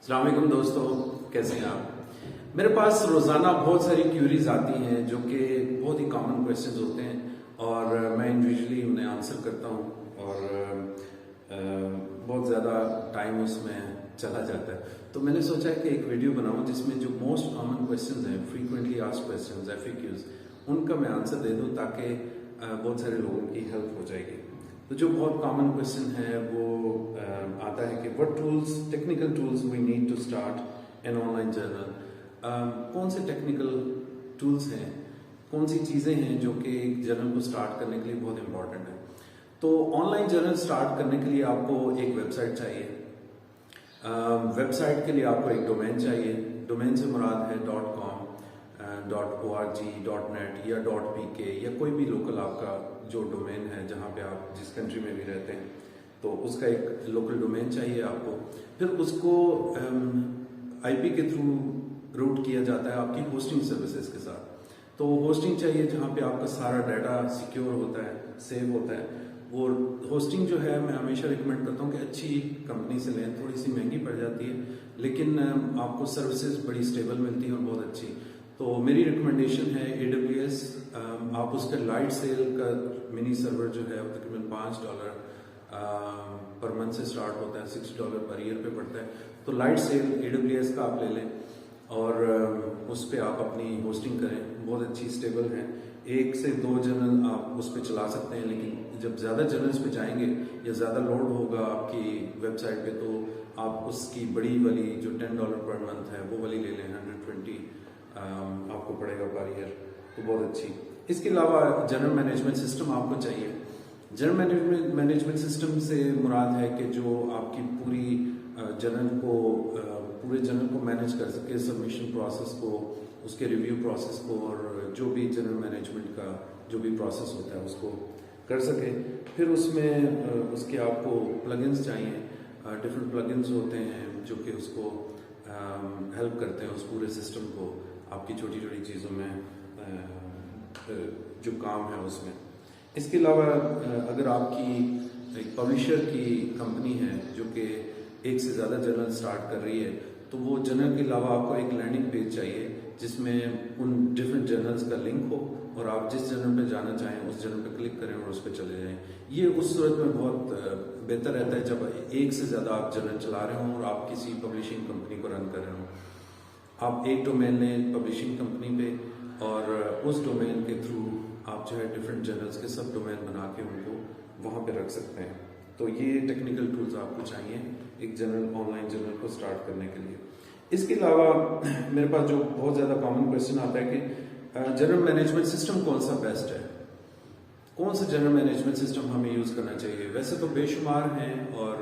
अस्सलाम वालेकुम दोस्तों, कैसे हैं आप। मेरे पास रोज़ाना बहुत सारी क्यूरीज आती हैं जो कि बहुत ही कॉमन क्वेश्चंस होते हैं और मैं इंडिविजुअली उन्हें आंसर करता हूं और बहुत ज़्यादा टाइम उसमें चला जाता है। तो मैंने सोचा है कि एक वीडियो बनाऊं जिसमें जो मोस्ट कॉमन क्वेश्चंस हैं, फ्रीक्वेंटली आस्क्ड क्वेश्चंस, एफएक्यूज, उनका मैं आंसर दे दूं ताकि बहुत सारे लोगों की हेल्प हो जाएगी। तो जो बहुत कॉमन क्वेश्चन है वो आता है कि what tools, technical tools we need to start an online journal. कौन से टेक्निकल टूल्स हैं, कौन सी चीज़ें हैं जो कि एक जर्नल को स्टार्ट करने के लिए बहुत इंपॉर्टेंट है। तो ऑनलाइन जर्नल स्टार्ट करने के लिए आपको एक वेबसाइट चाहिए। वेबसाइट के लिए आपको एक डोमेन चाहिए। डोमेन से मुराद है .com, .org, .net या .pk या कोई भी लोकल आपका जो डोमेन है जहाँ पे आप जिस कंट्री में भी रहते हैं, तो उसका एक लोकल डोमेन चाहिए आपको। फिर उसको आईपी के थ्रू रूट किया जाता है आपकी होस्टिंग सर्विसेज के साथ। तो होस्टिंग चाहिए जहाँ पे आपका सारा डाटा सिक्योर होता है, सेव होता है। वो होस्टिंग जो है मैं हमेशा रिकमेंड करता हूँ कि अच्छी कंपनी से लें। थोड़ी सी महंगी पड़ जाती है लेकिन आपको सर्विसेज बड़ी स्टेबल मिलती है और बहुत अच्छी। तो मेरी रिकमेंडेशन है AWS। आप उसका लाइट सेल का मिनी सर्वर जो है तकरीबन $5 पर मंथ से स्टार्ट होता है, $60 पर ईयर पे पड़ता है। तो लाइट सेल AWS का आप ले लें और उस पर आप अपनी होस्टिंग करें। बहुत अच्छी स्टेबल है। 1 से 2 जर्नल आप उस पर चला सकते हैं, लेकिन जब ज़्यादा जर्नल्स पे जाएंगे या ज़्यादा लोड होगा आपकी वेबसाइट पे तो आप उसकी बड़ी वाली जो $10 पर मंथ है वो वाली ले लें। 120 आपको पड़ेगा पर ईयर, तो बहुत अच्छी। इसके अलावा जर्नल मैनेजमेंट सिस्टम आपको चाहिए। जर्नल मैनेजमेंट सिस्टम से मुराद है कि जो आपकी पूरी पूरे जर्नल को मैनेज कर सके, सबमिशन प्रोसेस को, उसके रिव्यू प्रोसेस को और जो भी जर्नल मैनेजमेंट का जो भी प्रोसेस होता है उसको कर सके। फिर उसमें उसके आपको प्लगइन्स चाहिए। डिफरेंट प्लगइन्स होते हैं जो कि उसको हेल्प करते हैं उस पूरे सिस्टम को आपकी छोटी छोटी चीज़ों में जो काम है उसमें। इसके अलावा अगर आपकी एक पब्लिशर की कंपनी है जो कि एक से ज़्यादा जर्नल स्टार्ट कर रही है, तो वो जर्नल के अलावा आपको एक लैंडिंग पेज चाहिए जिसमें उन डिफरेंट जर्नल्स का लिंक हो और आप जिस जर्नल पे जाना चाहें उस जर्नल पे क्लिक करें और उस पर चले जाएं। ये उस सूरत में बहुत बेहतर रहता है जब एक से ज़्यादा आप जर्नल चला रहे हों और आप किसी पब्लिशिंग कंपनी को रन कर रहे हों। आप एक डोमेन लें पब्लिशिंग कंपनी पे और उस डोमेन के थ्रू आप जो है डिफरेंट जर्नल्स के सब डोमेन बना के उनको वहाँ पे रख सकते हैं। तो ये टेक्निकल टूल्स आपको चाहिए एक जर्नल, ऑनलाइन जर्नल को स्टार्ट करने के लिए। इसके अलावा मेरे पास जो बहुत ज़्यादा कॉमन क्वेश्चन आता है कि जर्नल मैनेजमेंट सिस्टम कौन सा बेस्ट है, कौन सा जर्नल मैनेजमेंट सिस्टम हमें यूज़ करना चाहिए। वैसे तो बेशुमार हैं और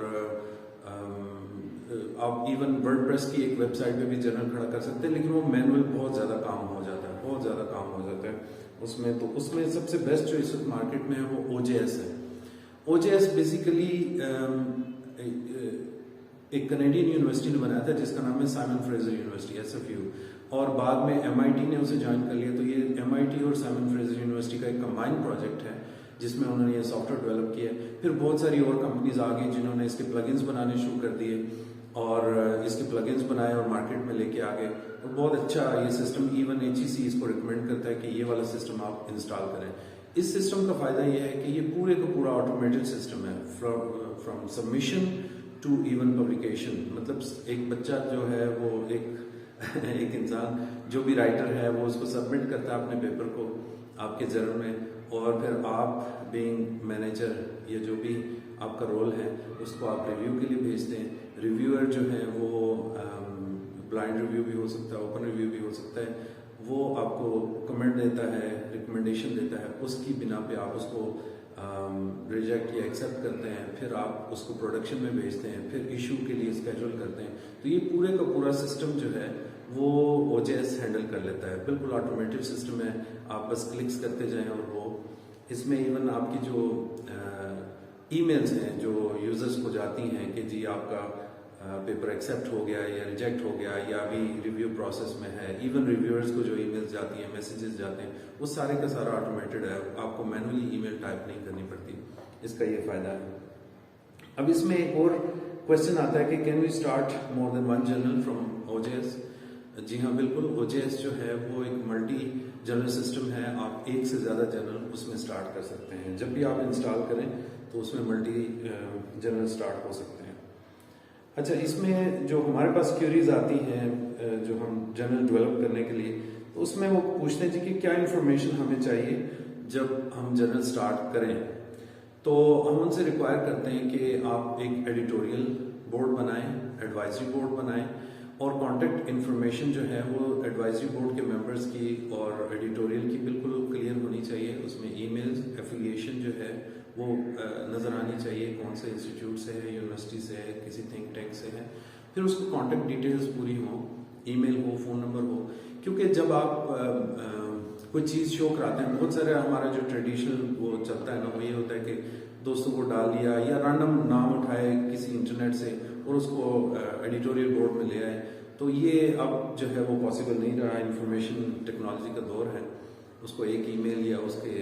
आप इवन वर्डप्रेस की एक वेबसाइट पे भी जर्नल खड़ा कर सकते हैं, लेकिन वो मैनुअल बहुत ज़्यादा काम हो जाता है, बहुत ज़्यादा काम हो जाता है उसमें। तो उसमें सबसे बेस्ट जो इस वक्त मार्केट में है वो OJS है। OJS बेसिकली एक कनेडियन यूनिवर्सिटी ने बनाया था जिसका नाम है साइमन फ्रेजर यूनिवर्सिटी, SFU, और बाद में MIT ने उसे ज्वाइन कर लिया। तो ये MIT और साइमन फ्रेजर यूनिवर्सिटी का एक कंबाइंड प्रोजेक्ट है जिसमें उन्होंने ये सॉफ्टवेयर डेवलप किया है। फिर बहुत सारी और कंपनीज आ गई जिन्होंने इसके प्लगइन्स बनाने शुरू कर दिए और इसके प्लगइन्स बनाए और मार्केट में लेके आ गए। और बहुत अच्छा ये सिस्टम, इवन HEC इसको रिकमेंड करता है कि ये वाला सिस्टम आप इंस्टॉल करें। इस सिस्टम का फायदा ये है कि ये पूरे का पूरा ऑटोमेटेड सिस्टम है, from submission to even publication. मतलब एक बच्चा जो है वो एक इंसान जो भी राइटर है वो उसको सबमिट करता है अपने पेपर को आपके जर्नल में, और फिर आप बीइंग मैनेजर या जो भी आपका रोल है उसको आप रिव्यू के लिए भेजते हैं। रिव्यूअर जो है वो ब्लाइंड रिव्यू भी हो सकता है, ओपन रिव्यू भी हो सकता है। वो आपको कमेंट देता है, रिकमेंडेशन देता है, उसकी बिना पे आप उसको रिजेक्ट या एक्सेप्ट करते हैं। फिर आप उसको प्रोडक्शन में भेजते हैं, फिर इशू के लिए स्केड्यूल करते हैं। तो ये पूरे का पूरा सिस्टम जो है वो OJS हैंडल कर लेता है। बिल्कुल ऑटोमेटिक सिस्टम है, आप बस क्लिक्स करते जाएं और वो इसमें इवन आपकी जो ईमेल्स हैं जो यूजर्स को जाती हैं कि जी आपका पेपर एक्सेप्ट हो गया या रिजेक्ट हो गया या अभी रिव्यू प्रोसेस में है, इवन रिव्यूअर्स को जो ईमेल्स जाती हैं, मैसेजेस जाते हैं, वो सारे का सारा ऑटोमेटेड है। आपको मैनुअली ईमेल टाइप नहीं करनी पड़ती। इसका ये फायदा है। अब इसमें एक और क्वेश्चन आता है कि can we start more than one journal from OJS. जी हाँ, बिल्कुल। ओजेएस जो है वो एक मल्टी जर्नल सिस्टम है। आप एक से ज़्यादा जर्नल उसमें स्टार्ट कर सकते हैं। जब भी आप इंस्टॉल करें तो उसमें मल्टी जर्नल स्टार्ट हो सकते हैं। अच्छा, इसमें जो हमारे पास क्यूरीज आती हैं जो हम जर्नल डेवलप करने के लिए, तो उसमें वो पूछते हैं जी कि क्या इन्फॉर्मेशन हमें चाहिए जब हम जर्नल स्टार्ट करें। तो हम उनसे रिक्वायर करते हैं कि आप एक एडिटोरियल बोर्ड बनाएं, एडवाइजरी बोर्ड बनाएं, और कॉन्टेक्ट इन्फॉर्मेशन जो है वो एडवाइजरी बोर्ड के मेंबर्स की और एडिटोरियल की बिल्कुल क्लियर होनी चाहिए। उसमें ईमेल्स, एफिलिएशन जो है वो नज़र आनी चाहिए, कौन से इंस्टीट्यूट से है, यूनिवर्सिटी से है, किसी थिंक टैंक से है। फिर उसको कॉन्टेक्ट डिटेल्स पूरी हो, ईमेल हो, फ़ोन नंबर हो। क्योंकि जब आप कोई चीज़ शो कराते हैं, बहुत सारे हमारा जो ट्रेडिशनल वो चलता है ना, वो ये होता है कि दोस्तों को डाल लिया या रैंडम नाम उठाए किसी इंटरनेट से और उसको एडिटोरियल बोर्ड में ले आए। तो ये अब जो है वो पॉसिबल नहीं रहा। इंफॉर्मेशन टेक्नोलॉजी का दौर है, उसको एक ईमेल या उसके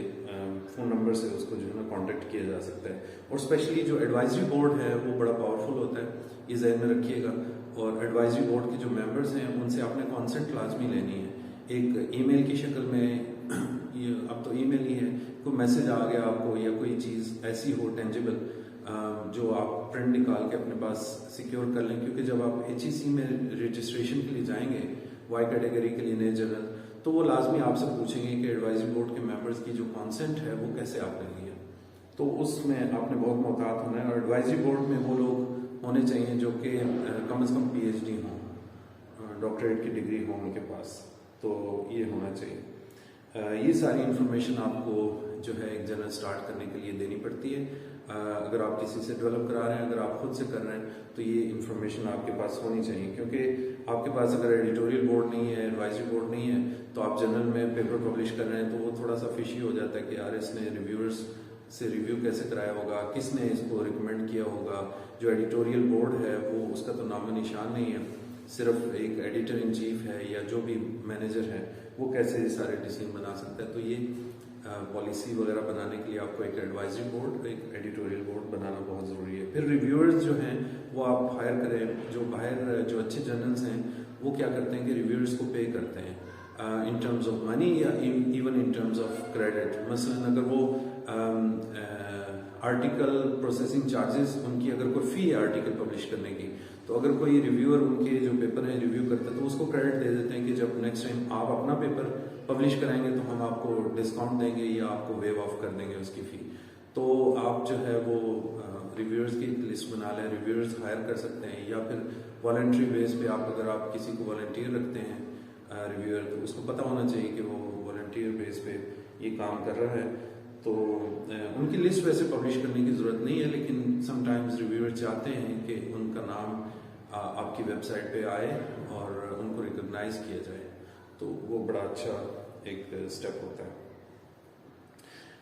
फ़ोन नंबर से उसको जो है ना कॉन्टेक्ट किया जा सकता है। और स्पेशली जो एडवाइजरी बोर्ड है वो बड़ा पावरफुल होता है, ये जहन में रखिएगा। और एडवाइजरी बोर्ड के जो मेंबर्स हैं उनसे आपने कॉन्सेंट लाजमी लेनी है। एक ईमेल की शक्ल में अब तो ईमेल ही है, कोई मैसेज आ गया आपको या कोई चीज़ ऐसी हो टेंजिबल जो आप प्रिंट निकाल के अपने पास सिक्योर कर लें। क्योंकि जब आप HEC में रजिस्ट्रेशन के लिए जाएंगे वाई कैटेगरी के लिए नए जर्नल, तो वो लाजमी आपसे पूछेंगे कि एडवाइजरी बोर्ड के मेंबर्स की जो कॉन्सेंट है वो कैसे आपने लिया। तो उसमें आपने बहुत मोहतात होना है। और एडवाइजरी बोर्ड में वो लोग होने चाहिए जो कि कम से कम PhD हों, डॉक्टरेट की डिग्री हो उनके पास। तो ये होना चाहिए। ये सारी इंफॉर्मेशन आपको जो है एक जर्नल स्टार्ट करने के लिए देनी पड़ती है। अगर आप किसी से डेवलप करा रहे हैं, अगर आप खुद से कर रहे हैं, तो ये इंफॉर्मेशन आपके पास होनी चाहिए। क्योंकि आपके पास अगर एडिटोरियल बोर्ड नहीं है, एडवाइजरी बोर्ड नहीं है, तो आप जर्नल में पेपर पब्लिश कर रहे हैं तो वो थोड़ा सा फिशी हो जाता है कि यार इसने रिव्यूअर्स से रिव्यू कैसे कराया होगा, किसने इसको रिकमेंड किया होगा। जो एडिटोरियल बोर्ड है वो उसका तो नामो निशान नहीं है, सिर्फ एक एडिटर इन चीफ है या जो भी मैनेजर है, वो कैसे सारे डिसीजन बना सकता है। तो ये पॉलिसी वगैरह बनाने के लिए आपको एक एडवाइजरी बोर्ड, एक एडिटोरियल बोर्ड बनाना बहुत ज़रूरी है। फिर रिव्यूअर्स जो हैं वो आप हायर करें। जो बाहर जो अच्छे जर्नल्स हैं वो क्या करते हैं कि रिव्यूअर्स को पे करते हैं इन टर्म्स ऑफ मनी या even in terms of credit. मसलन अगर वो आर्टिकल प्रोसेसिंग चार्जेस, उनकी अगर कोई फ़ी है आर्टिकल पब्लिश करने की, तो अगर कोई रिव्यूअर उनके जो पेपर है रिव्यू करता है तो उसको क्रेडिट दे देते हैं कि जब नेक्स्ट टाइम आप अपना पेपर पब्लिश कराएंगे तो हम आपको डिस्काउंट देंगे या आपको वेव ऑफ कर देंगे उसकी फ़ी। तो आप जो है वो रिव्यूअर्स की लिस्ट बना लें, रिव्यूअर्स हायर कर सकते हैं। या फिर वॉलंटरी बेस पे आप अगर आप किसी को वॉलंटियर रखते हैं रिव्यूअर, तो उसको पता होना चाहिए कि वो वॉलंटियर बेस पे ये काम कर रहा है। तो उनकी लिस्ट वैसे पब्लिश करने की ज़रूरत नहीं है, लेकिन समटाइम्स रिव्यूअर चाहते हैं कि उनका नाम आपकी वेबसाइट पे आए और उनको रिकॉग्नाइज किया जाए, तो वो बड़ा अच्छा एक स्टेप होता है।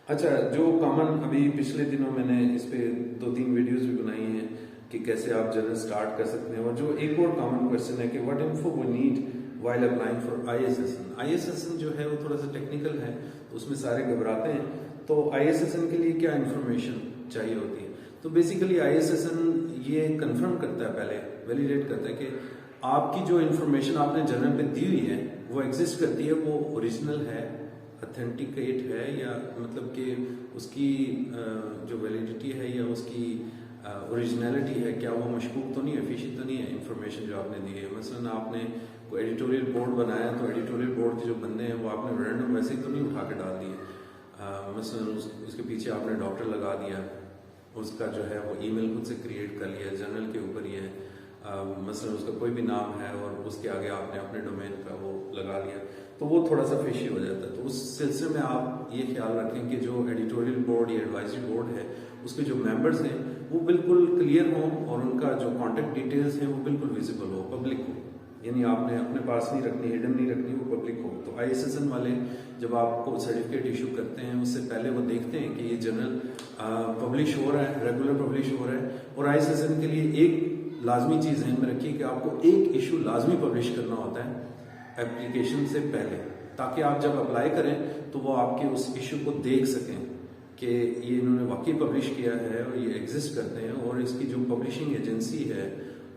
अच्छा, जो कॉमन अभी पिछले दिनों मैंने इस पे 2-3 वीडियोस भी बनाई हैं कि कैसे आप जर्नल स्टार्ट कर सकते हैं। और जो एक और कॉमन क्वेश्चन है कि what info we need while applying for ISSN। ISSN जो है वो थोड़ा सा टेक्निकल है, तो उसमें सारे घबराते हैं। तो ISSN के लिए क्या इन्फॉर्मेशन चाहिए होती है? तो बेसिकली ISSN ये कंफर्म करता है, पहले वैलिडेट करता है कि आपकी जो इन्फॉर्मेशन आपने जर्नल पे दी हुई है वो एग्जिस्ट करती है, वो ओरिजिनल है, ऑथेंटिकेट है, या मतलब कि उसकी जो वैलिडिटी है या उसकी ओरिजिनलिटी है, क्या वो मशकूक तो नहीं है, फिशी तो नहीं है इन्फॉर्मेशन जो आपने दी है। मसलन आपने कोई एडिटोरियल बोर्ड बनाया तो एडिटोरियल बोर्ड के जो बंदे हैं वो आपने रैंडम वैसे ही तो नहीं उठा के डाल दिए। मसलन उसके पीछे आपने डॉक्टर लगा दिया, उसका जो है वो ईमेल खुद से क्रिएट कर लिया, जर्नल के ऊपर ही है। मसलन उसका कोई भी नाम है और उसके आगे आपने अपने डोमेन का वो लगा लिया, तो वो थोड़ा सा फिशी हो जाता है। तो उस सिलसिले में आप ये ख्याल रखें कि जो एडिटोरियल बोर्ड या एडवाइजरी बोर्ड है उसके जो मेंबर्स हैं वो बिल्कुल क्लियर हों और उनका जो कॉन्टेक्ट डिटेल्स हैं वो बिल्कुल विजिबल हो, पब्लिक हो। यानी आपने अपने पास नहीं रखनी, हिडन नहीं रखनी, वो पब्लिक हो। तो ISSN वाले जब आपको सर्टिफिकेट इशू करते हैं उससे पहले वो देखते हैं कि ये जर्नल पब्लिश हो रहा है, रेगुलर पब्लिश हो रहा है। और ISSN के लिए एक लाजमी चीज़ ध्यान में रखिए कि आपको एक इशू लाजमी पब्लिश करना होता है एप्लीकेशन से पहले, ताकि आप जब अप्लाई करें तो वो आपके उस इशू को देख सकें कि ये इन्होंने वाकई पब्लिश किया है और ये एग्जिस्ट करते हैं, और इसकी जो पब्लिशिंग एजेंसी है,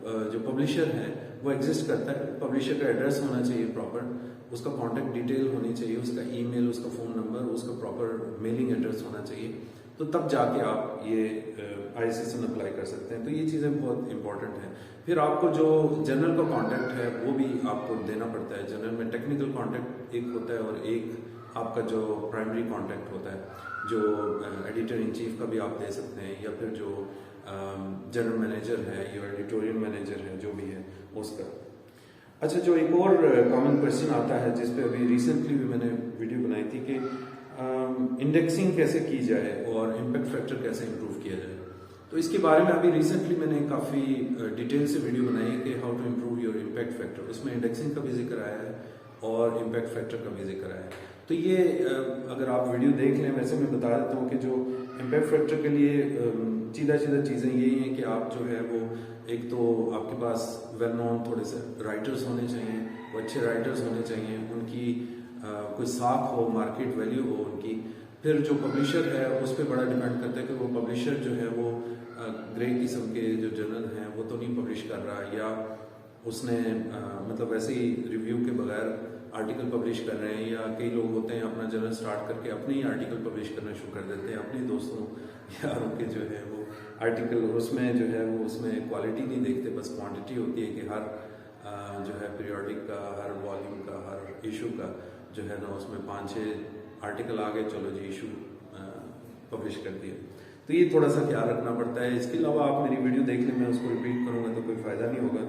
जो पब्लिशर है, वो एग्जिस्ट करता है। पब्लिशर का एड्रेस होना चाहिए प्रॉपर, उसका कॉन्टैक्ट डिटेल होनी चाहिए, उसका ईमेल, उसका फ़ोन नंबर, उसका प्रॉपर मेलिंग एड्रेस होना चाहिए, तो तब जाके आप ये ISSN अप्लाई कर सकते हैं। तो ये चीज़ें बहुत इंपॉर्टेंट हैं। फिर आपको जो जर्नल का कॉन्टैक्ट है वो भी आपको देना पड़ता है। जर्नल में टेक्निकल कॉन्टैक्ट एक होता है और एक आपका जो प्राइमरी कॉन्टैक्ट होता है, जो एडिटर इन चीफ का भी आप दे सकते हैं, या फिर जो जनरल मैनेजर है या एडिटोरियल मैनेजर है, जो भी है उसका। अच्छा, जो एक और कॉमन क्वेश्चन आता है जिस पे अभी रिसेंटली भी मैंने वीडियो बनाई थी कि इंडेक्सिंग कैसे की जाए और इम्पैक्ट फैक्टर कैसे इम्प्रूव किया जाए। तो इसके बारे में अभी रिसेंटली मैंने काफ़ी डिटेल से वीडियो बनाई है कि how to improve your impact factor. उसमें इंडेक्सिंग का भी जिक्र आया है और इम्पैक्ट फैक्टर का भी जिक्र आया है। तो ये अगर आप वीडियो देख लें, वैसे मैं बता देता हूँ कि जो इम्पैक्ट फैक्टर के लिए सीधा चीज़ें यही हैं कि आप जो है वो, एक तो आपके पास वेल नोन थोड़े से राइटर्स होने चाहिए, वो अच्छे राइटर्स होने चाहिए, उनकी कोई साख हो, मार्केट वैल्यू हो उनकी। फिर जो पब्लिशर है उस पर बड़ा डिपेंड करता है कि वो पब्लिशर जो है वो ग्रे किस्म के जो जर्नल हैं वो तो नहीं पब्लिश कर रहा, या उसने मतलब वैसे ही रिव्यू के बगैर आर्टिकल पब्लिश कर रहे हैं, या कई लोग होते हैं अपना जर्नल स्टार्ट करके अपने ही आर्टिकल पब्लिश करना शुरू कर देते हैं, अपने दोस्तों यारों के जो है वो आर्टिकल, उसमें जो है वो उसमें क्वालिटी नहीं देखते, बस क्वांटिटी होती है कि हर जो है पीरियोडिक का, हर वॉल्यूम का, हर इशू का जो है ना उसमें 5-6 आर्टिकल आ गए, चलो जी इशू पब्लिश कर दिया। तो ये थोड़ा सा ख्याल रखना पड़ता है। इसके अलावा आप मेरी वीडियो देख लें, मैं उसको रिपीट करूँगा तो कोई फ़ायदा नहीं होगा।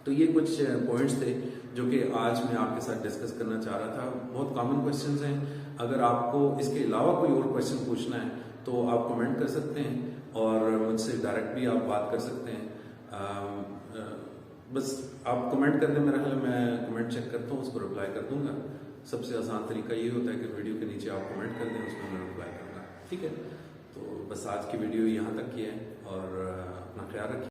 तो ये कुछ पॉइंट्स थे जो कि आज मैं आपके साथ डिस्कस करना चाह रहा था। बहुत कॉमन क्वेश्चंस हैं। अगर आपको इसके अलावा कोई और क्वेश्चन पूछना है तो आप कमेंट कर सकते हैं और मुझसे डायरेक्ट भी आप बात कर सकते हैं। बस आप कमेंट कर दें, मेरा ख्याल मैं कमेंट चेक करता हूँ, उसको रिप्लाई कर दूंगा। सबसे आसान तरीका ये होता है कि वीडियो के नीचे आप कमेंट कर दें, उसमें मैं रिप्लाई करूँगा। ठीक है, तो बस आज की वीडियो यहाँ तक की है और अपना ख्याल रखिए।